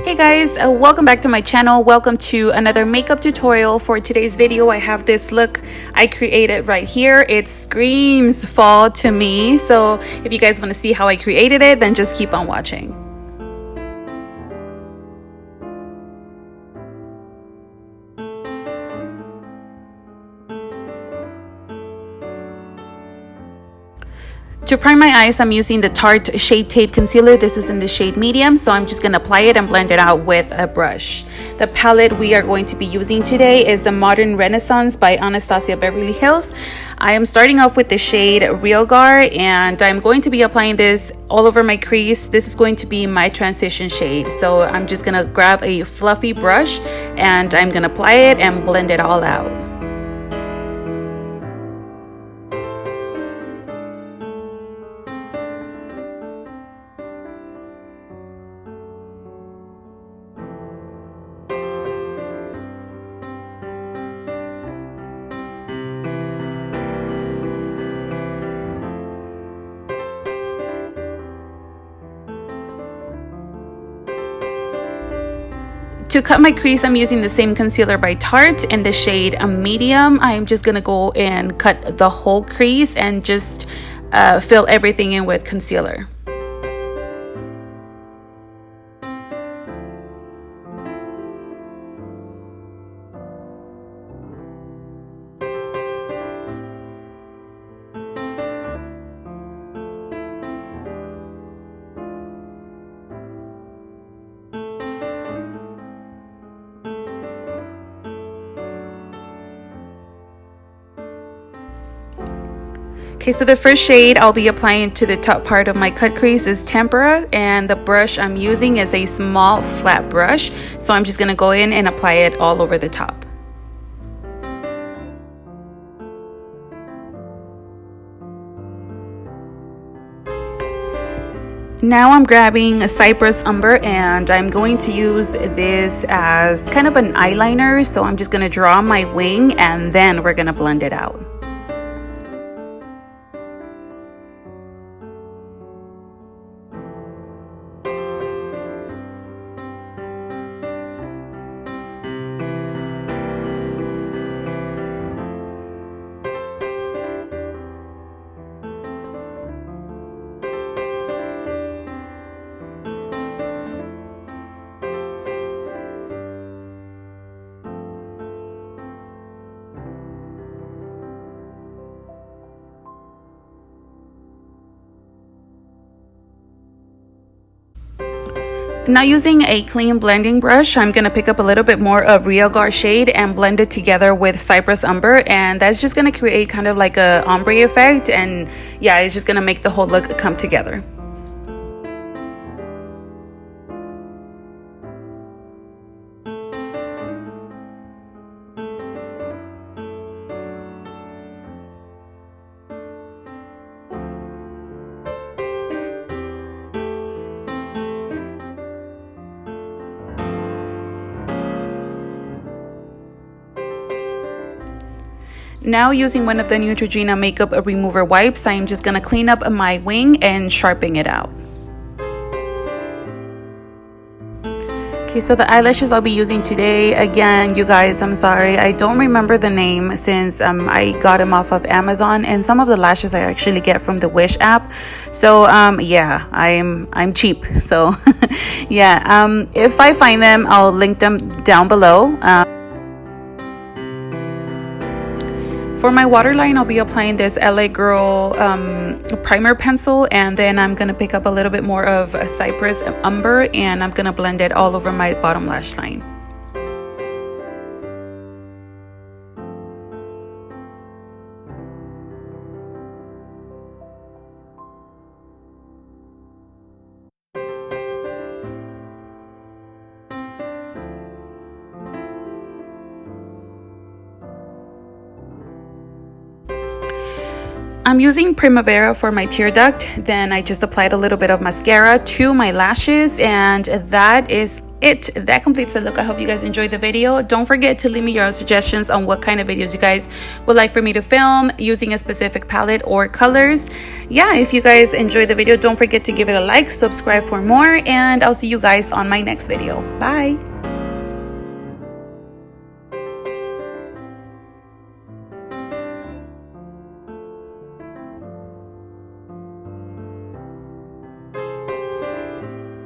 Hey guys, welcome back to my channel. Welcome to another makeup tutorial. For today's video, I have this look I created right here. It screams fall to me. So if you guys want to see how I created it, then just keep on watching. To prime my eyes, I'm using the Tarte Shade Tape Concealer. This is in the shade medium, so I'm just going to apply it and blend it out with a brush. The palette we are going to be using today is the Modern Renaissance by Anastasia Beverly Hills. I am starting off with the shade Gerard, and I'm going to be applying this all over my crease. This is going to be my transition shade. So I'm just going to grab a fluffy brush and I'm going to apply it and blend it all out. To cut my crease, I'm using the same concealer by Tarte in the shade medium. I'm just gonna go and cut the whole crease and just fill everything in with concealer. Okay, so the first shade I'll be applying to the top part of my cut crease is Tempera, and the brush I'm using is a small flat brush. So I'm just gonna go in and apply it all over the top. Now I'm grabbing a Cypress Umber and I'm going to use this as kind of an eyeliner. So I'm just gonna draw my wing and then we're gonna blend it out. Now using a clean blending brush, I'm going to pick up a little bit more of Gerard shade and blend it together with Cypress Umber, and that's just going to create kind of like a ombre effect, and yeah, it's just going to make the whole look come together. Now using one of the Neutrogena makeup remover wipes, I'm just going to clean up my wing and sharpen it out. Okay, so the eyelashes I'll be using today, again, you guys, I'm sorry, I don't remember the name since I got them off of Amazon, and some of the lashes I actually get from the Wish app. So yeah, I'm cheap. So yeah, if I find them, I'll link them down below. For my waterline, I'll be applying this LA Girl primer pencil, and then I'm going to pick up a little bit more of a Cypress Umber, and I'm going to blend it all over my bottom lash line. I'm using Primavera for my tear duct. Then I just applied a little bit of mascara to my lashes, and that is it. That completes the look. I hope you guys enjoyed the video. Don't forget to leave me your suggestions on what kind of videos you guys would like for me to film using a specific palette or colors. Yeah, if you guys enjoyed the video, don't forget to give it a like, subscribe for more, and I'll see you guys on my next video. Bye.